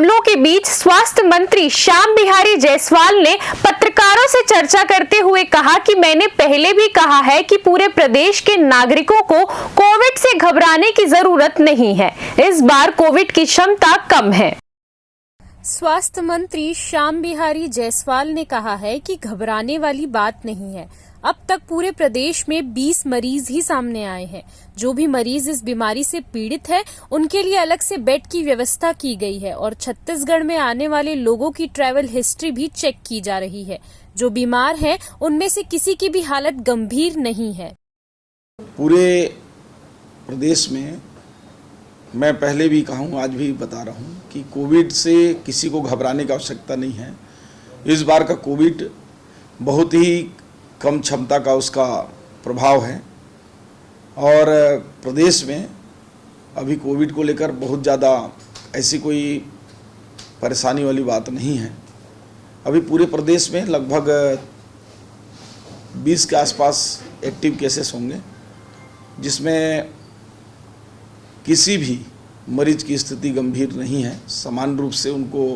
मामलों के बीच स्वास्थ्य मंत्री श्याम बिहारी जायसवाल ने पत्रकारों से चर्चा करते हुए कहा कि मैंने पहले भी कहा है कि पूरे प्रदेश के नागरिकों को कोविड से घबराने की जरूरत नहीं है। इस बार कोविड की क्षमता कम है। स्वास्थ्य मंत्री श्याम बिहारी जायसवाल ने कहा है कि घबराने वाली बात नहीं है। अब तक पूरे प्रदेश में 20 मरीज ही सामने आए हैं। जो भी मरीज इस बीमारी से पीड़ित है उनके लिए अलग से बेड की व्यवस्था की गई है और छत्तीसगढ़ में आने वाले लोगों की ट्रैवल हिस्ट्री भी चेक की जा रही है। जो बीमार हैं उनमें से किसी की भी हालत गंभीर नहीं है। पूरे प्रदेश में मैं पहले भी कहा हूँ, आज भी बता रहा हूँ कि कोविड से किसी को घबराने की आवश्यकता नहीं है। इस बार का कोविड बहुत ही कम क्षमता का उसका प्रभाव है और प्रदेश में अभी कोविड को लेकर बहुत ज़्यादा ऐसी कोई परेशानी वाली बात नहीं है। अभी पूरे प्रदेश में लगभग 20 के आसपास एक्टिव केसेस होंगे, जिसमें किसी भी मरीज की स्थिति गंभीर नहीं है। समान रूप से उनको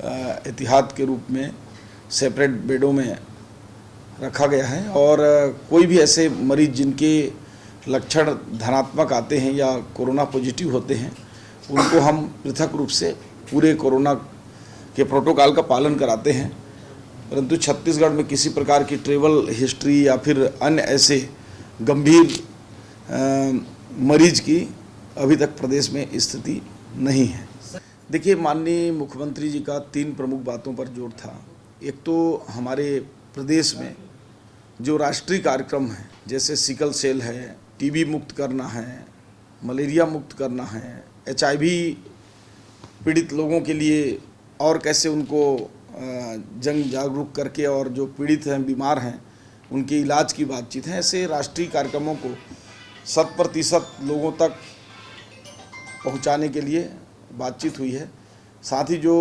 एहतियात के रूप में सेपरेट बेडों में रखा गया है और कोई भी ऐसे मरीज जिनके लक्षण धनात्मक आते हैं या कोरोना पॉजिटिव होते हैं उनको हम पृथक रूप से पूरे कोरोना के प्रोटोकॉल का पालन कराते हैं। परंतु छत्तीसगढ़ में किसी प्रकार की ट्रेवल हिस्ट्री या फिर अन्य ऐसे गंभीर मरीज की अभी तक प्रदेश में स्थिति नहीं है। देखिए, माननीय मुख्यमंत्री जी का 3 प्रमुख बातों पर जोर था। एक तो हमारे प्रदेश में जो राष्ट्रीय कार्यक्रम है, जैसे सिकल सेल है, टीबी मुक्त करना है, मलेरिया मुक्त करना है, HIV पीड़ित लोगों के लिए और कैसे उनको जन जागरूक करके और जो पीड़ित हैं, बीमार हैं, उनके इलाज की बातचीत है। ऐसे राष्ट्रीय कार्यक्रमों को 100% लोगों तक पहुंचाने के लिए बातचीत हुई है। साथ ही जो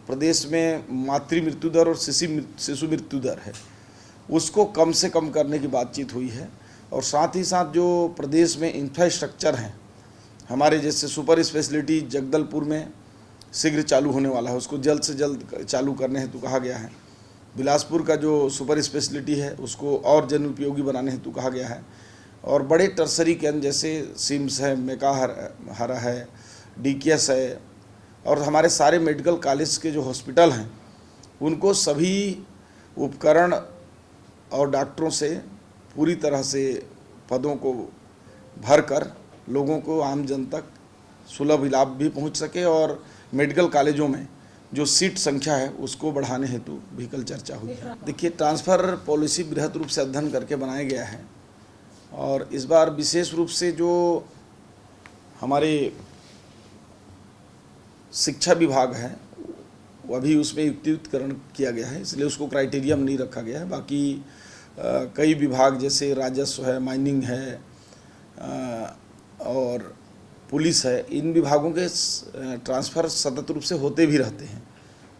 प्रदेश में मातृ मृत्यु दर और शिशु मृत्यु दर है उसको कम से कम करने की बातचीत हुई है। और साथ ही साथ जो प्रदेश में इंफ्रास्ट्रक्चर हैं हमारे, जैसे सुपर स्पेशलिटी जगदलपुर में शीघ्र चालू होने वाला है, उसको जल्द से जल्द चालू करने हेतु कहा गया है। बिलासपुर का जो सुपर स्पेशलिटी है उसको और जन उपयोगी बनाने हेतु कहा गया है। और बड़े टर्सरी केंद्र जैसे सिम्स है, मेकाहारा है, DKS है और हमारे सारे मेडिकल कॉलेज के जो हॉस्पिटल हैं उनको सभी उपकरण और डॉक्टरों से पूरी तरह से पदों को भरकर लोगों को, आम जन तक सुलभ इलाज भी पहुंच सके और मेडिकल कॉलेजों में जो सीट संख्या है उसको बढ़ाने हेतु भी कल चर्चा हुई है। देखिए, ट्रांसफ़र पॉलिसी बृहद रूप से अध्ययन करके बनाया गया है और इस बार विशेष रूप से जो हमारे शिक्षा विभाग है वो अभी उसमें युक्तियुक्तकरण किया गया है, इसलिए उसको क्राइटेरियम नहीं रखा गया है। बाकी कई विभाग जैसे राजस्व है, माइनिंग है और पुलिस है, इन विभागों के ट्रांसफ़र सतत रूप से होते भी रहते हैं,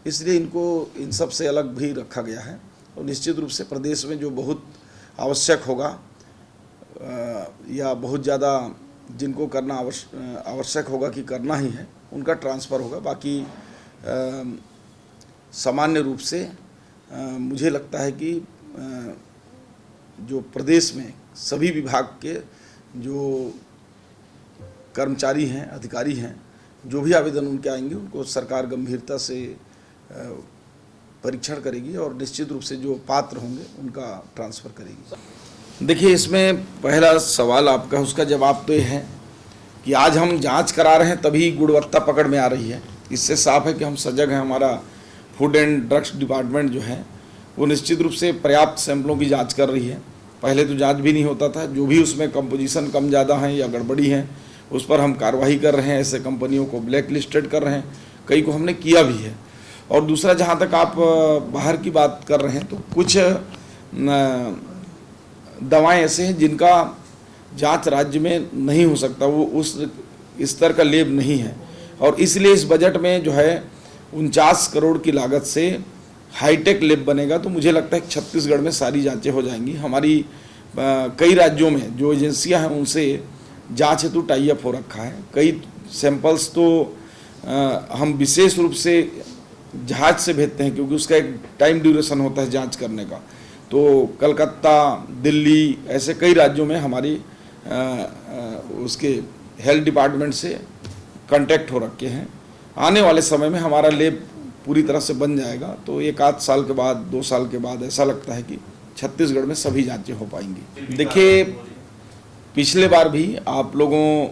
इसलिए इनको इन सब से अलग भी रखा गया है। और निश्चित रूप से प्रदेश में जो बहुत आवश्यक होगा या बहुत ज़्यादा जिनको करना आवश्यक होगा कि करना ही है, उनका ट्रांसफ़र होगा। बाकी सामान्य रूप से मुझे लगता है कि जो प्रदेश में सभी विभाग के जो कर्मचारी हैं, अधिकारी हैं, जो भी आवेदन उनके आएंगे उनको सरकार गंभीरता से परीक्षण करेगी और निश्चित रूप से जो पात्र होंगे उनका ट्रांसफ़र करेगी। देखिए, इसमें पहला सवाल आपका, उसका जवाब तो ये है कि आज हम जांच करा रहे हैं तभी गुणवत्ता पकड़ में आ रही है। इससे साफ है कि हम सजग हैं। हमारा फूड एंड ड्रग्स डिपार्टमेंट जो है वो निश्चित रूप से पर्याप्त सैंपलों की जांच कर रही है। पहले तो जांच भी नहीं होता था, जो भी उसमें कंपोजिशन कम ज़्यादा हैं या गड़बड़ी हैं उस पर हम कार्रवाई कर रहे हैं। ऐसे कंपनियों को ब्लैक लिस्टेड कर रहे हैं, कई को हमने किया भी है। और दूसरा, जहाँ तक आप बाहर की बात कर रहे हैं तो कुछ दवाएं ऐसे हैं जिनका जांच राज्य में नहीं हो सकता, वो उस स्तर का लेब नहीं है और इसलिए इस बजट में जो है 49 करोड़ की लागत से हाईटेक लेब बनेगा। तो मुझे लगता है कि छत्तीसगढ़ में सारी जांचें हो जाएंगी। हमारी कई राज्यों में जो एजेंसियां हैं उनसे जांच हेतु टाई अप हो रखा है। कई सैंपल्स तो हम विशेष रूप से जहाज से भेजते हैं, क्योंकि उसका एक टाइम ड्यूरेशन होता है जांच करने का। तो कलकत्ता, दिल्ली, ऐसे कई राज्यों में हमारी उसके हेल्थ डिपार्टमेंट से कांटेक्ट हो रखे हैं। आने वाले समय में हमारा लैब पूरी तरह से बन जाएगा, तो 1-8 साल के बाद, 2 साल के बाद ऐसा लगता है कि छत्तीसगढ़ में सभी जांचें हो पाएंगी। देखिए, पिछले बार भी आप लोगों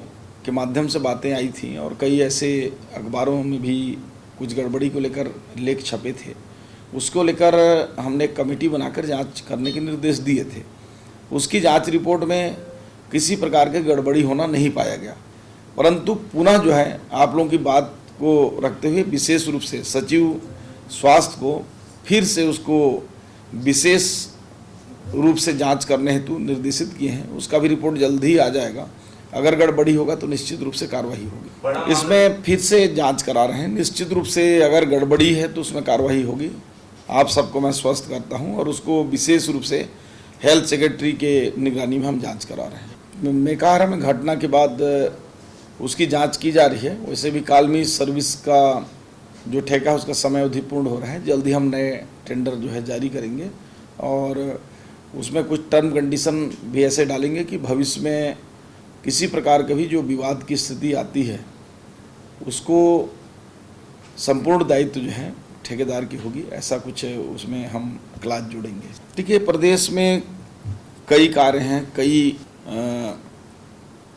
के माध्यम से बातें आई थी और कई ऐसे अखबारों में भी कुछ गड़बड़ी को लेकर लेख छपे थे। उसको लेकर हमने एक कमेटी बनाकर जांच करने के निर्देश दिए थे। उसकी जांच रिपोर्ट में किसी प्रकार के गड़बड़ी होना नहीं पाया गया, परंतु पुनः जो है आप लोगों की बात को रखते हुए विशेष रूप से सचिव स्वास्थ्य को फिर से उसको विशेष रूप से जांच करने हेतु निर्देशित किए हैं। उसका भी रिपोर्ट जल्द ही आ जाएगा। अगर गड़बड़ी होगा तो निश्चित रूप से कार्रवाई होगी। इसमें फिर से जांच करा रहे हैं। निश्चित रूप से अगर गड़बड़ी है तो उसमें कार्रवाई होगी। आप सबको मैं स्वस्थ करता हूं और उसको विशेष रूप से हेल्थ सेक्रेटरी के निगरानी में हम जांच करा रहे हैं। मेकाहारा में घटना के बाद उसकी जांच की जा रही है। वैसे भी कालमी सर्विस का जो ठेका है उसका समय अवधि पूर्ण हो रहा है। जल्दी हम नए टेंडर जो है जारी करेंगे और उसमें कुछ टर्म कंडीशन भी ऐसे डालेंगे कि भविष्य में किसी प्रकार का भी जो विवाद की स्थिति आती है उसको संपूर्ण दायित्व जो है ठेकेदार की होगी। ऐसा कुछ उसमें हम क्लास जोड़ेंगे। देखिए, प्रदेश में कई कार्य हैं, कई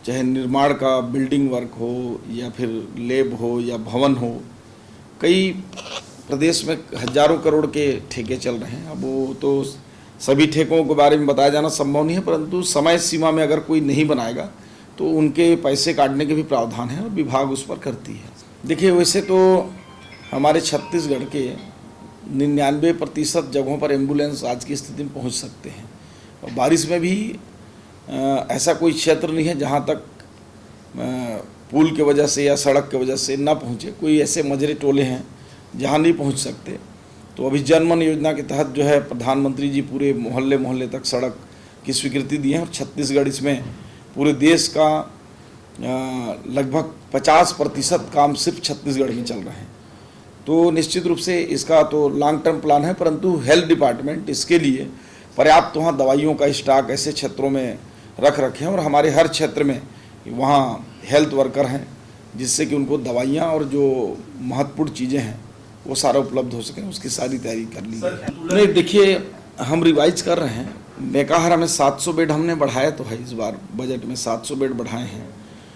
चाहे निर्माण का बिल्डिंग वर्क हो या फिर लैब हो या भवन हो, कई प्रदेश में हजारों करोड़ के ठेके चल रहे हैं। अब वो तो सभी ठेकों के बारे में बताया जाना संभव नहीं है, परंतु समय सीमा में अगर कोई नहीं बनाएगा तो उनके पैसे काटने के भी प्रावधान है और विभाग उस पर करती है। देखिए, वैसे तो हमारे छत्तीसगढ़ के 99% जगहों पर एम्बुलेंस आज की स्थिति में पहुंच सकते हैं और बारिश में भी ऐसा कोई क्षेत्र नहीं है जहां तक पुल के वजह से या सड़क की वजह से ना पहुंचे। कोई ऐसे मजरे टोले हैं जहां नहीं पहुंच सकते। तो अभी जनमन योजना के तहत जो है प्रधानमंत्री जी पूरे मोहल्ले मोहल्ले तक सड़क की स्वीकृति दी है और छत्तीसगढ़ इसमें पूरे देश का लगभग 50% काम सिर्फ छत्तीसगढ़ में चल रहे हैं। तो निश्चित रूप से इसका तो लॉन्ग टर्म प्लान है, परंतु हेल्थ डिपार्टमेंट इसके लिए पर्याप्त वहाँ दवाइयों का स्टॉक ऐसे क्षेत्रों में रख रखे हैं और हमारे हर क्षेत्र में वहाँ हेल्थ वर्कर हैं जिससे कि उनको दवाइयाँ और जो महत्वपूर्ण चीज़ें हैं वो सारा उपलब्ध हो सके। उसकी सारी तैयारी कर ली है। नहीं, देखिए, हम रिवाइज कर रहे हैं। मेकाहारा में 700 बेड हमने बढ़ाया तो है, इस बार बजट में 700 बेड बढ़ाए हैं।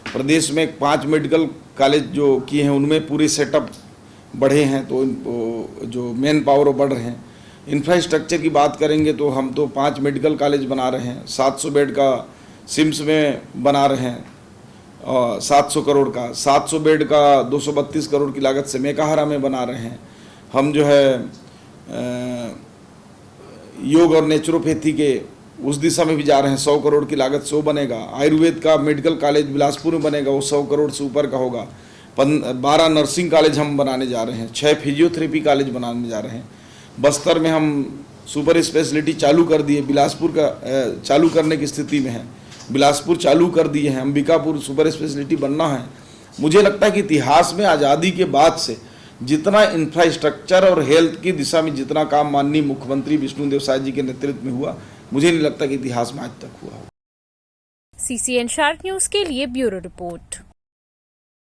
प्रदेश में 5 मेडिकल कॉलेज जो किए हैं उनमें पूरे सेटअप बढ़े हैं, तो जो मैन पावर वो बढ़ रहे हैं। इंफ्रास्ट्रक्चर की बात करेंगे तो हम तो 5 मेडिकल कॉलेज बना रहे हैं, 700 बेड का सिम्स में बना रहे हैं और 700 करोड़ का, 700 बेड का 232 करोड़ की लागत से मेकाहारा में बना रहे हैं। हम जो है योग और नेचुरोपैथी के उस दिशा में भी जा रहे हैं। 100 करोड़ की लागत से वो बनेगा। आयुर्वेद का मेडिकल कॉलेज बिलासपुर में बनेगा, वो 100 करोड़ से ऊपर का होगा। 12 नर्सिंग कॉलेज हम बनाने जा रहे हैं, 6 फिजियोथेरेपी कॉलेज बनाने जा रहे हैं। बस्तर में हम सुपर स्पेशलिटी चालू कर दिए, बिलासपुर का चालू करने की स्थिति में है, बिलासपुर चालू कर दिए हैं। अंबिकापुर सुपर स्पेशलिटी बनना है। मुझे लगता है कि इतिहास में आज़ादी के बाद से जितना इंफ्रास्ट्रक्चर और हेल्थ की दिशा में जितना काम माननीय मुख्यमंत्री विष्णुदेव साय जी के नेतृत्व में हुआ, मुझे नहीं लगता कि इतिहास में आज तक हुआ हो। CCN शार्प न्यूज के लिए ब्यूरो रिपोर्ट।